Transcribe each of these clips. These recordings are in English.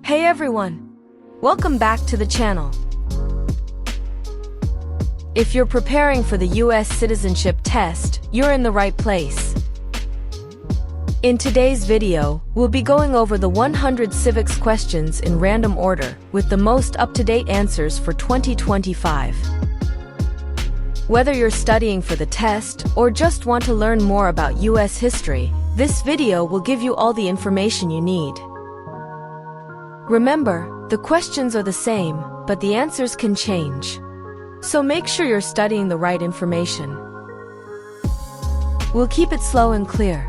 Hey everyone! Welcome back to the channel. If you're preparing for the US Citizenship Test, you're in the right place. In today's video, we'll be going over the 100 civics questions in random order, with the most up-to-date answers for 2025. Whether you're studying for the test or just want to learn more about US history, this video will give you all the information you need. Remember, the questions are the same, but the answers can change. So make sure you're studying the right information. We'll keep it slow and clear.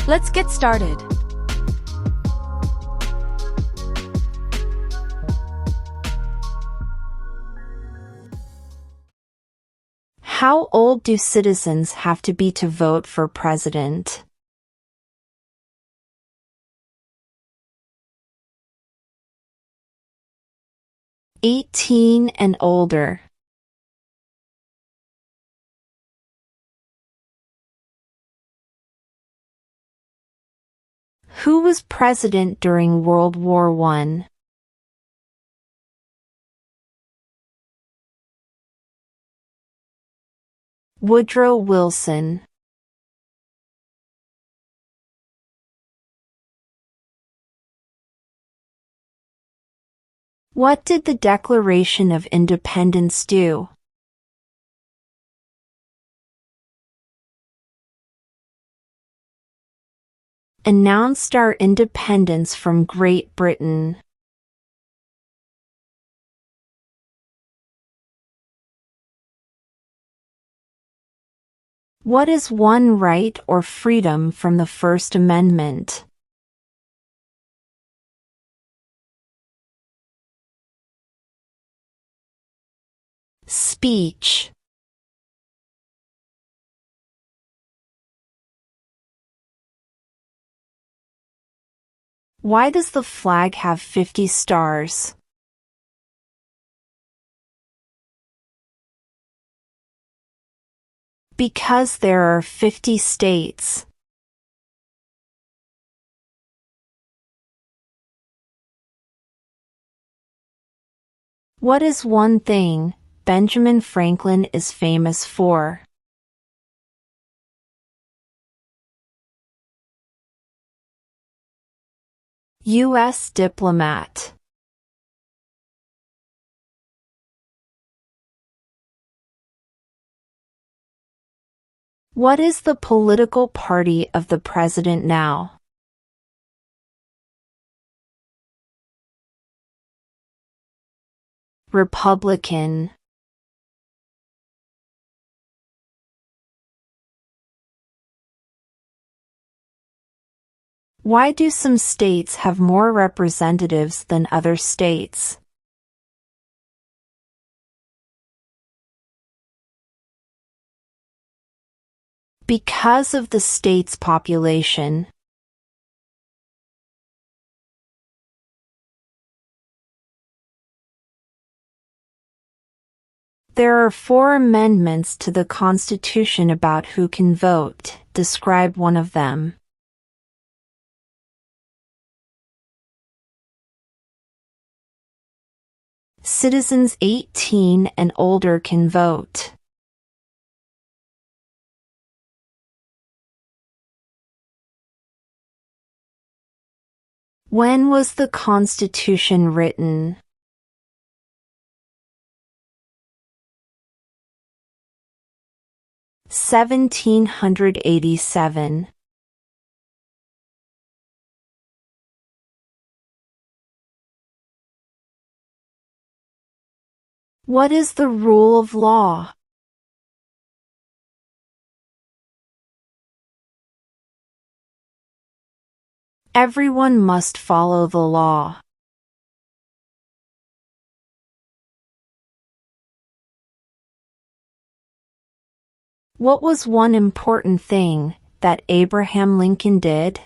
Let's get started. How old do citizens have to be to vote for president? "18 and older." Who was president during World War I? Woodrow Wilson. What did the Declaration of Independence do? Announced our independence from Great Britain. What is one right or freedom from the First Amendment? Speech. Why does the flag have 50 stars? Because there are 50 states. What is one thing Benjamin Franklin is famous for? U.S. diplomat. What is the political party of the president now? Republican. Why do some states have more representatives than other states? Because of the state's population. There are 4 amendments to the Constitution about who can vote. Describe one of them. Citizens 18 and older can vote. When was the Constitution written? (1787). What is the rule of law? Everyone must follow the law. What was one important thing that Abraham Lincoln did?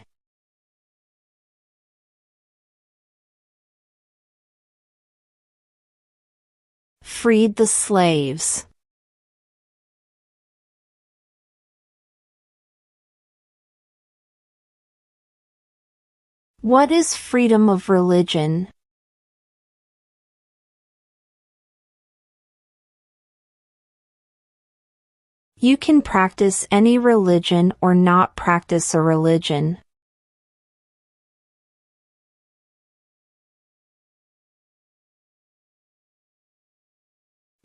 Freed the slaves. What is freedom of religion? You can practice any religion or not practice a religion.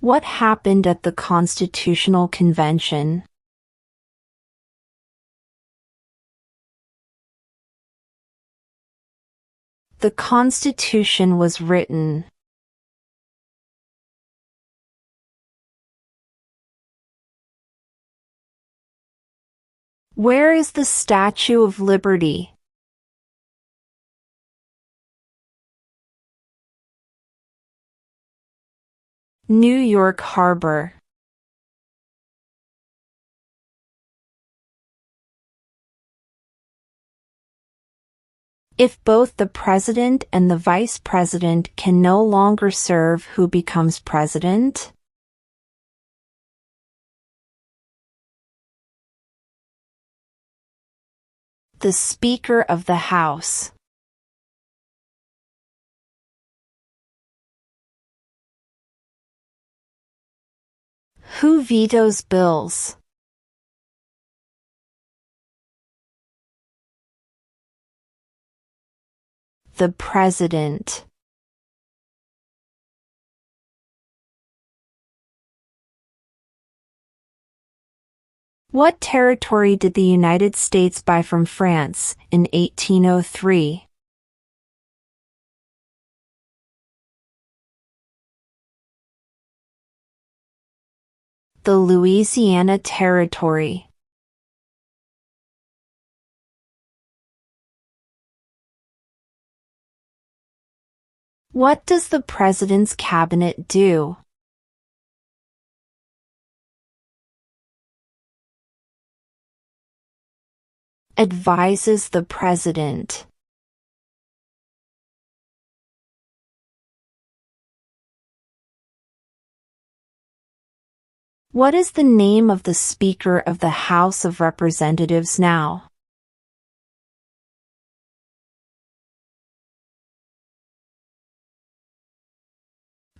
What happened at the Constitutional Convention? The Constitution was written. Where is the Statue of Liberty? New York Harbor. If both the president and the vice president can no longer serve, who becomes president? The Speaker of the House. Who vetoes bills? The President. What territory did the United States buy from France in 1803? The Louisiana Territory. What does the President's Cabinet do? Advises the President. What is the name of the Speaker of the House of Representatives now?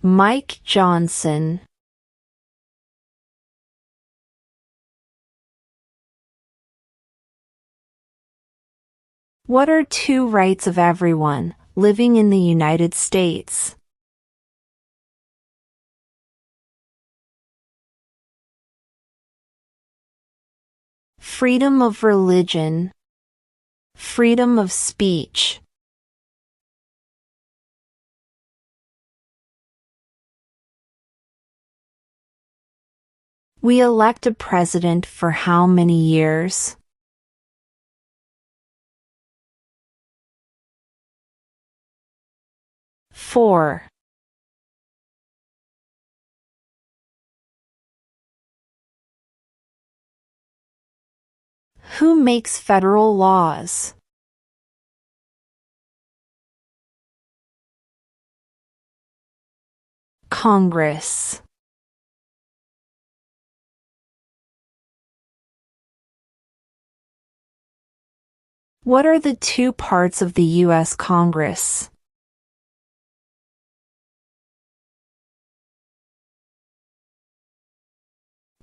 Mike Johnson. What are two rights of everyone living in the United States? Freedom of religion. Freedom of speech. We elect a president for how many years? Four. Who makes federal laws? Congress. What are the two parts of the U.S. Congress?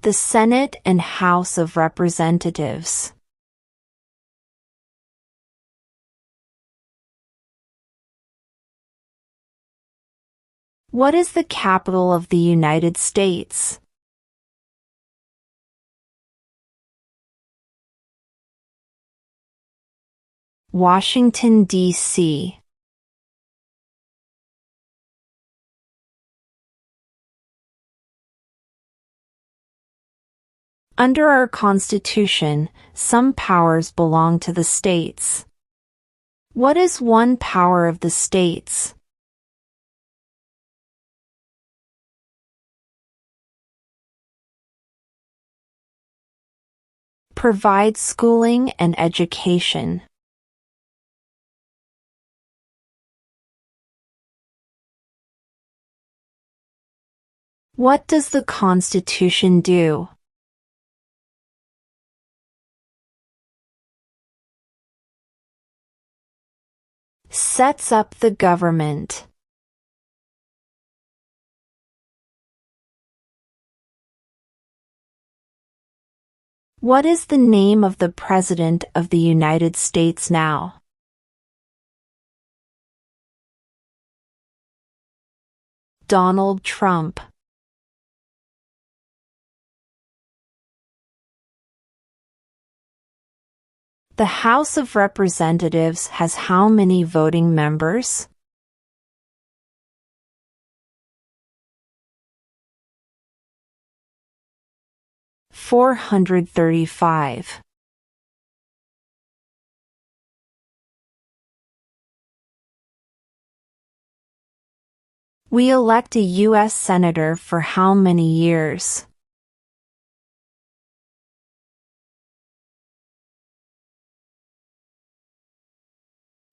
The Senate and House of Representatives. What is the capital of the United States? Washington, D.C. Under our Constitution, some powers belong to the states. What is one power of the states? Provide schooling and education. What does the Constitution do? Sets up the government. What is the name of the President of the United States now? Donald Trump. The House of Representatives has how many voting members? (435). We elect a U.S. Senator for how many years?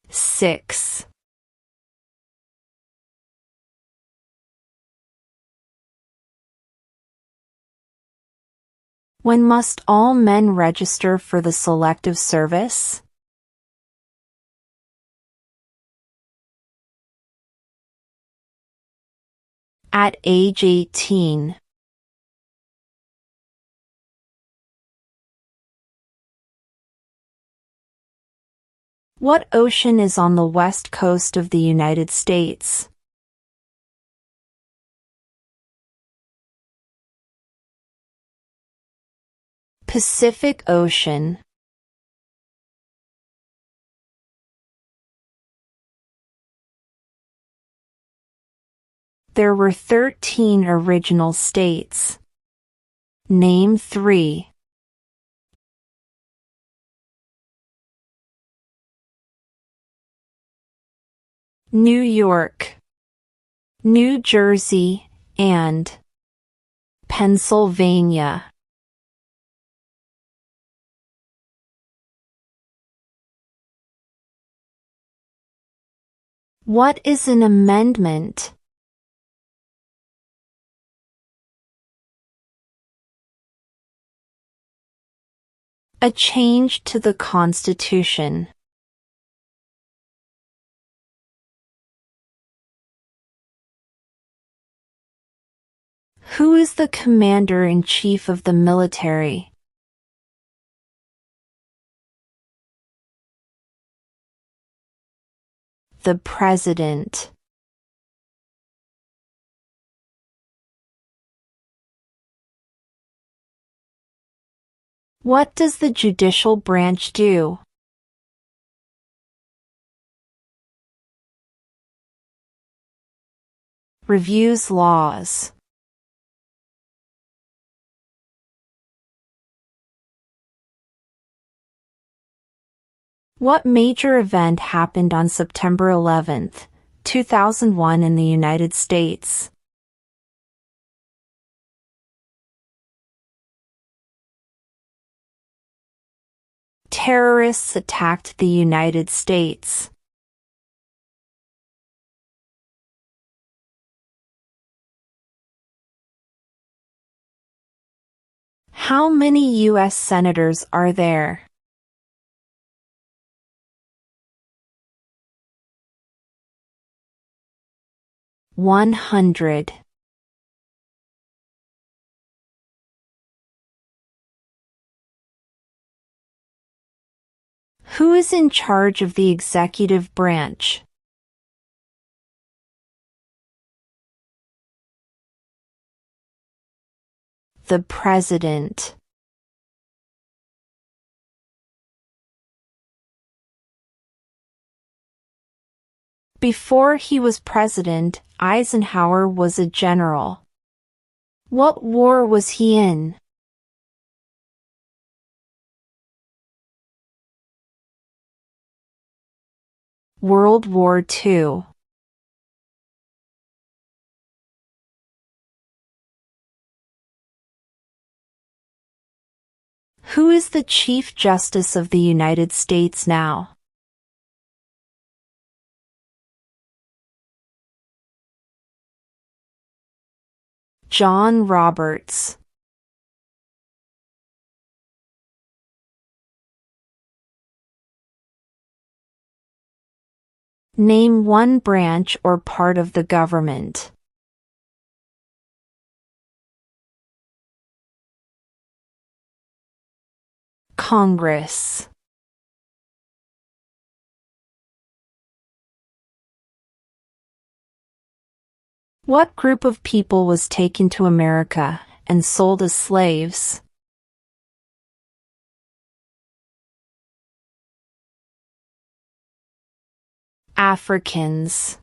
Six. When must all men register for the Selective Service? At age 18. What ocean is on the west coast of the United States? Pacific Ocean. There were 13 original states. Name 3. New York, New Jersey, and Pennsylvania. What is an amendment? A change to the Constitution. Who is the Commander-in-Chief of the military? The President. What does the judicial branch do? Reviews laws. What major event happened on September 11, 2001 in the United States? Terrorists attacked the United States. How many U.S. senators are there? (100). Who is in charge of the executive branch? The President. Before he was president, Eisenhower was a general. What war was he in? World War II. Who is the Chief Justice of the United States now? John Roberts. Name one branch or part of the government. Congress. What group of people was taken to America and sold as slaves? Africans.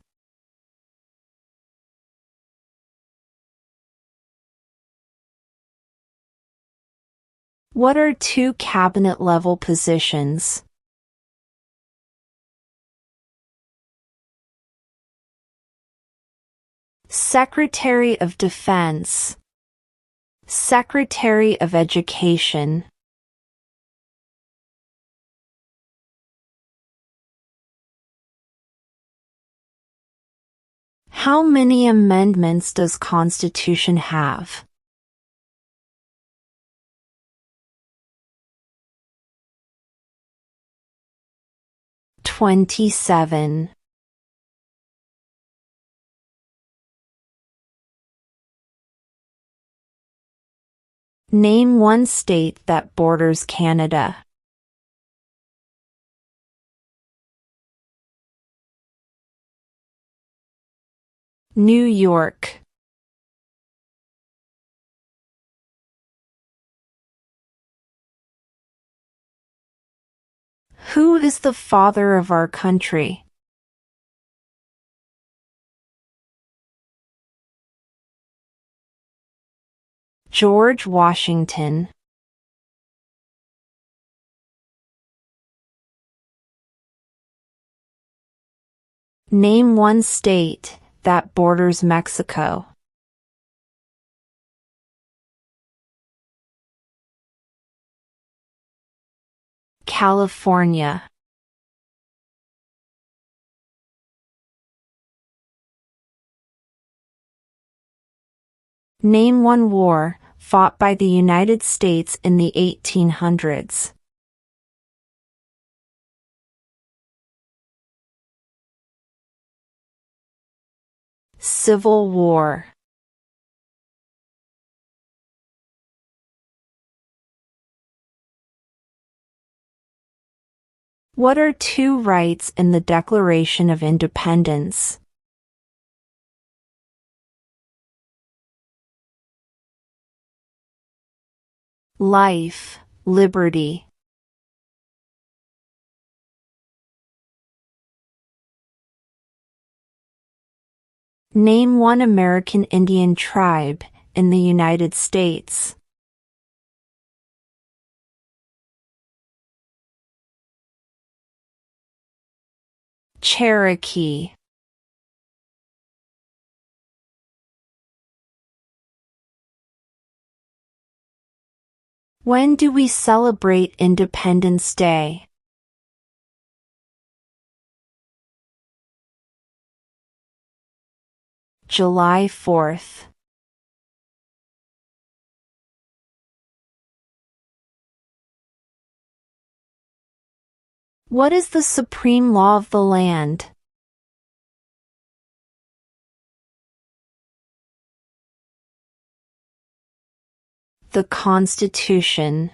What are two cabinet-level positions? Secretary of Defense. Secretary of Education. How many amendments does Constitution have? 27. Name one state that borders Canada. New York. Who is the father of our country? George Washington. Name one state that borders Mexico. California. Name one war fought by the United States in the 1800s. Civil War. What are two rights in the Declaration of Independence? Life, liberty. Name one American Indian tribe in the United States. Cherokee. When do we celebrate Independence Day? July 4th. What is the supreme law of the land? The Constitution.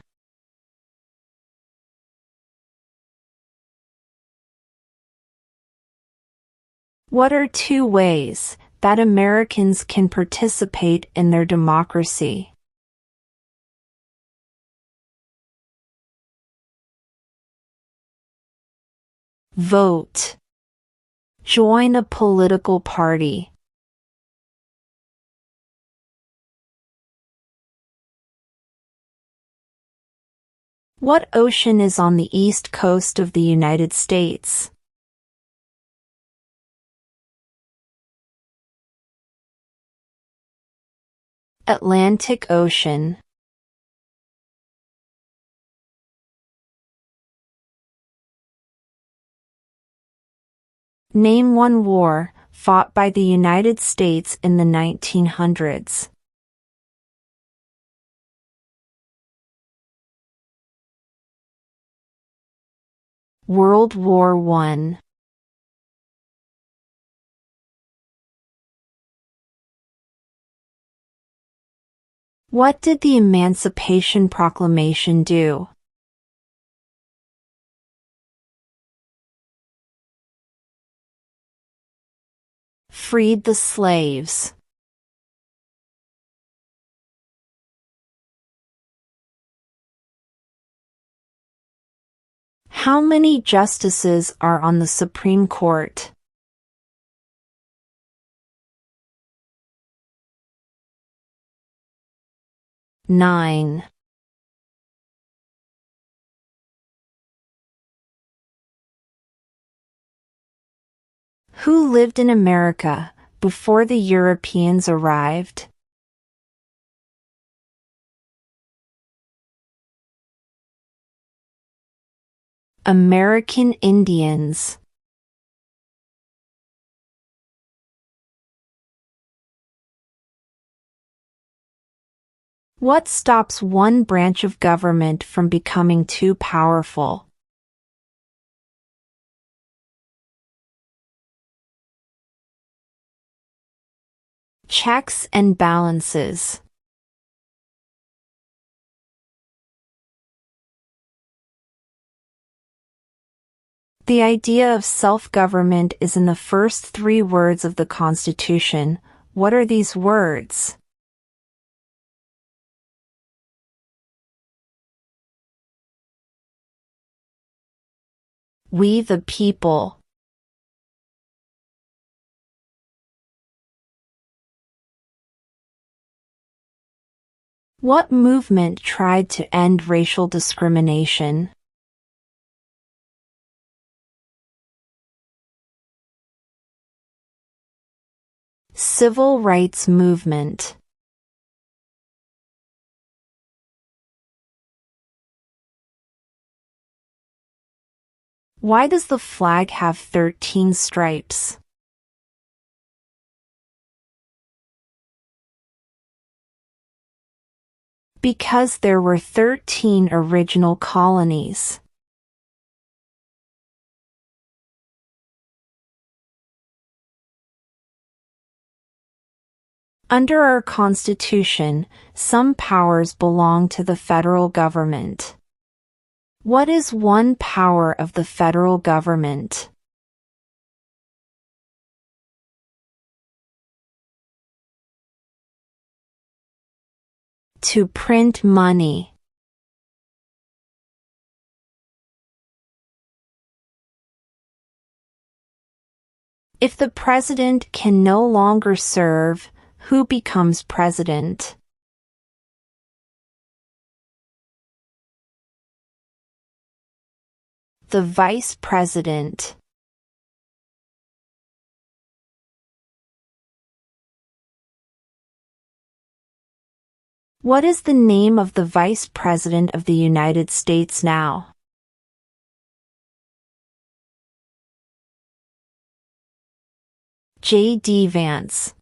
What are two ways that Americans can participate in their democracy? Vote. Join a political party. What ocean is on the east coast of the United States? Atlantic Ocean. Name one war fought by the United States in the 1900s. World War I. What did the Emancipation Proclamation do? Freed the slaves. How many justices are on the Supreme Court? 9. Who lived in America before the Europeans arrived? American Indians. What stops one branch of government from becoming too powerful? Checks and balances. The idea of self-government is in the first 3 words of the Constitution. What are these words? We the people. What movement tried to end racial discrimination? Civil rights movement. Why does the flag have 13 stripes? Because there were 13 original colonies. Under our Constitution, some powers belong to the federal government. What is one power of the federal government? To print money. If the president can no longer serve, who becomes president? The vice president. What is the name of the Vice President of the United States now? J.D. Vance.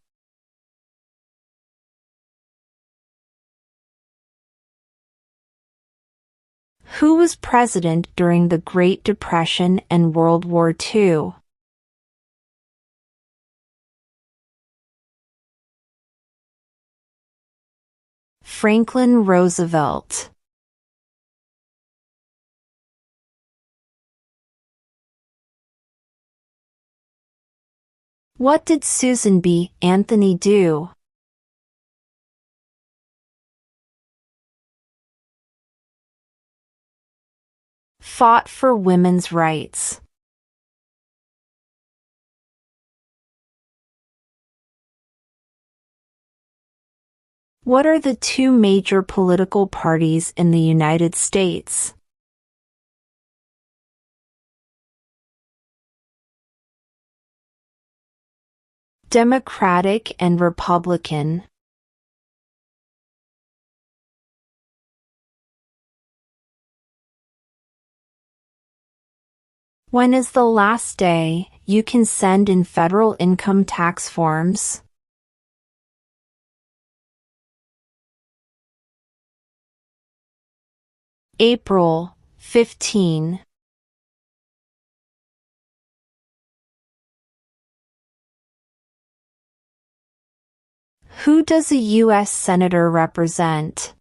Who was president during the Great Depression and World War II? Franklin Roosevelt. What did Susan B. Anthony do? Fought for women's rights. What are the 2 major political parties in the United States? Democratic and Republican. When is the last day you can send in federal income tax forms? April 15. Who does a U.S. Senator represent?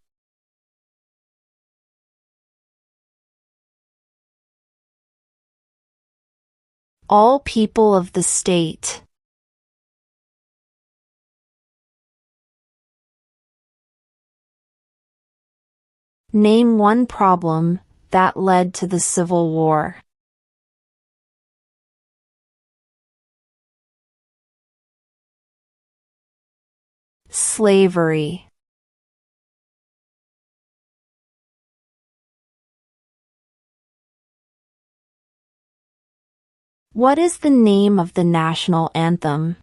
All people of the state. Name one problem that led to the Civil War. Slavery. What is the name of the national anthem?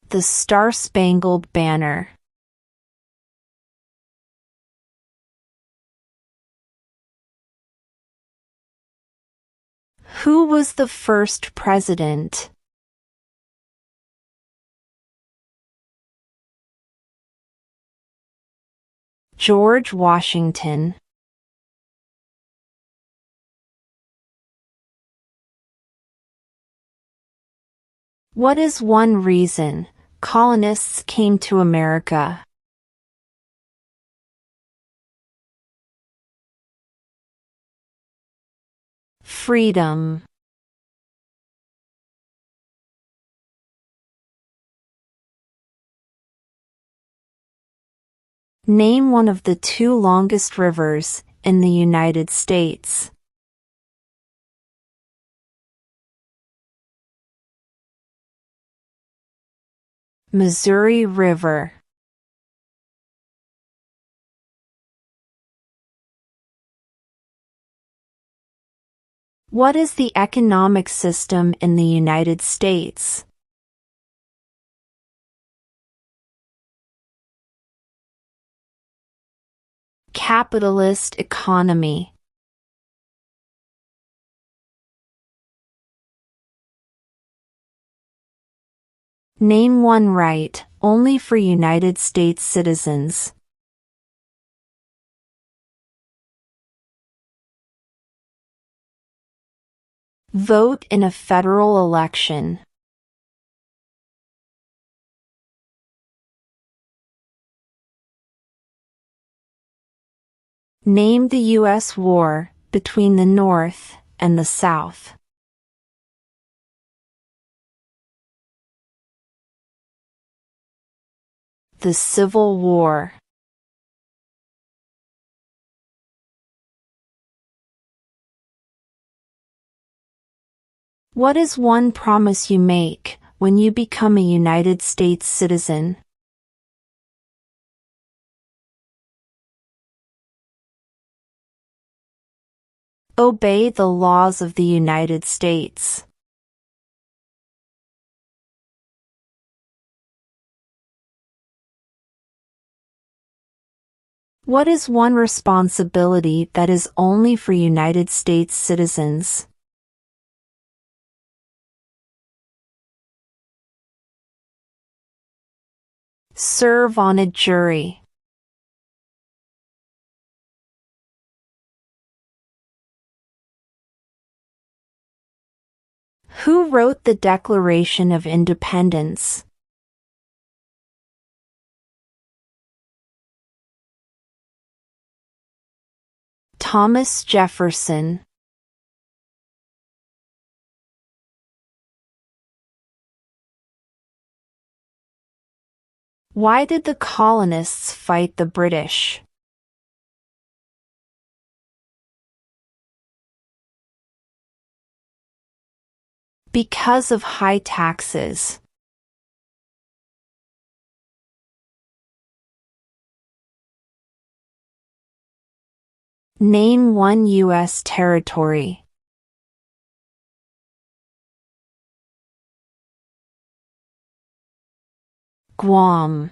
The Star-Spangled Banner. Who was the first president? George Washington. What is one reason colonists came to America? Freedom. Name one of the two longest rivers in the United States. Missouri River. What is the economic system in the United States? Capitalist economy. Name one right only for United States citizens. Vote in a federal election. Name the U.S. war between the North and the South. The Civil War. What is one promise you make when you become a United States citizen? Obey the laws of the United States. What is one responsibility that is only for United States citizens? Serve on a jury. Who wrote the Declaration of Independence? Thomas Jefferson. Why did the colonists fight the British? Because of high taxes. Name one U.S. territory. Guam.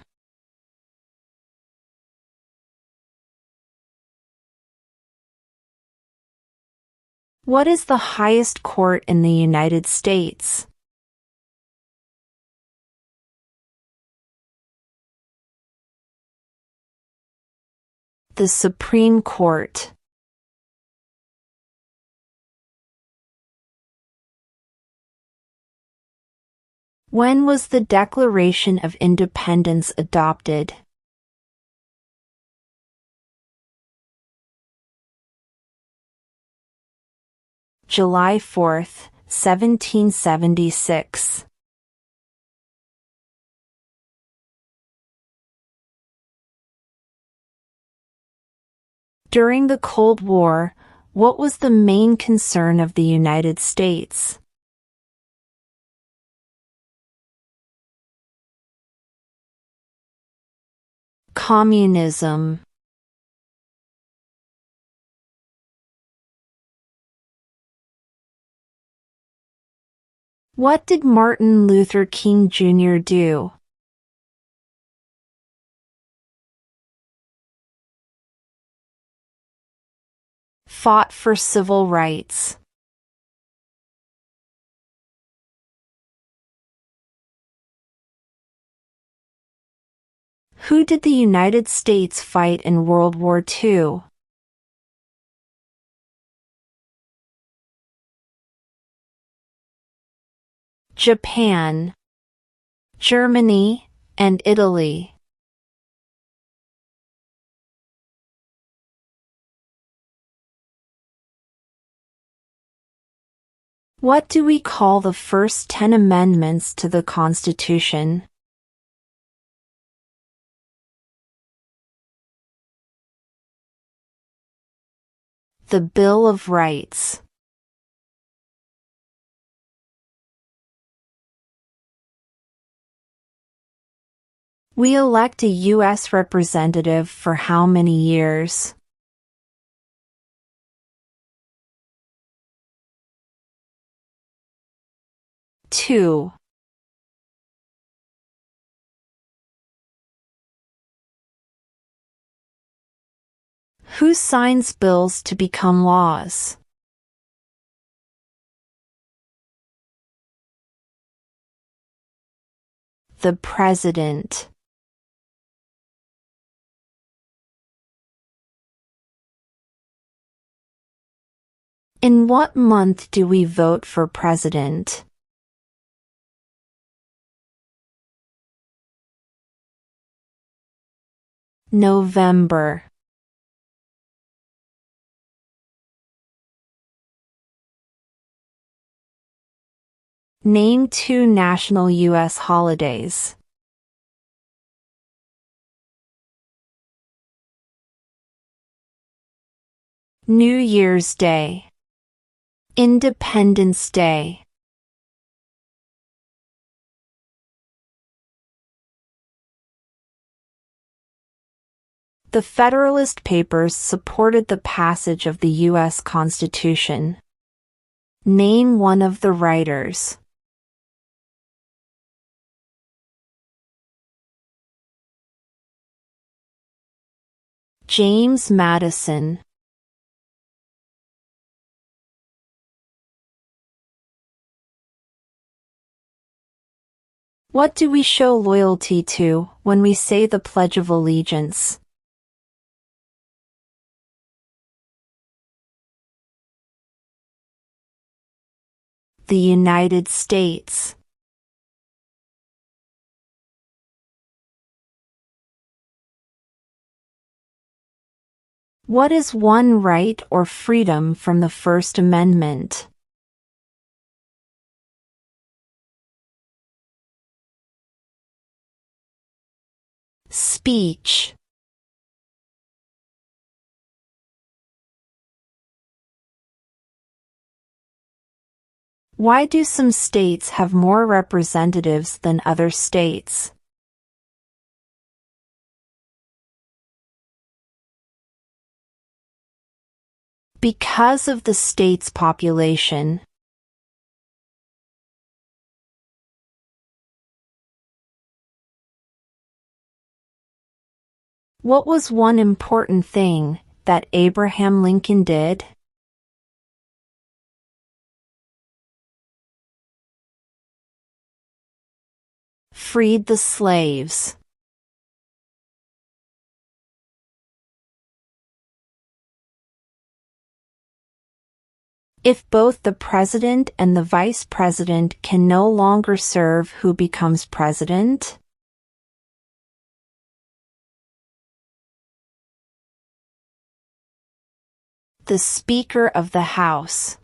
What is the highest court in the United States? The Supreme Court. When was the Declaration of Independence adopted? July 4th, 1776. During the Cold War, what was the main concern of the United States? Communism. What did Martin Luther King Jr. do? Fought for civil rights. Who did the United States fight in World War II? Japan, Germany, and Italy. What do we call the first 10 amendments to the Constitution? The Bill of Rights. We elect a U.S. representative for how many years? 2. Who signs bills to become laws? The President. In what month do we vote for president? November. Name 2 national U.S. holidays. New Year's Day. Independence Day. The Federalist Papers supported the passage of the U.S. Constitution. Name one of the writers. James Madison. What do we show loyalty to when we say the Pledge of Allegiance? The United States. What is one right or freedom from the First Amendment? Speech. Why do some states have more representatives than other states? Because of the state's population. What was one important thing that Abraham Lincoln did? Freed the slaves. If both the president and the vice president can no longer serve, who becomes president? The Speaker of the House.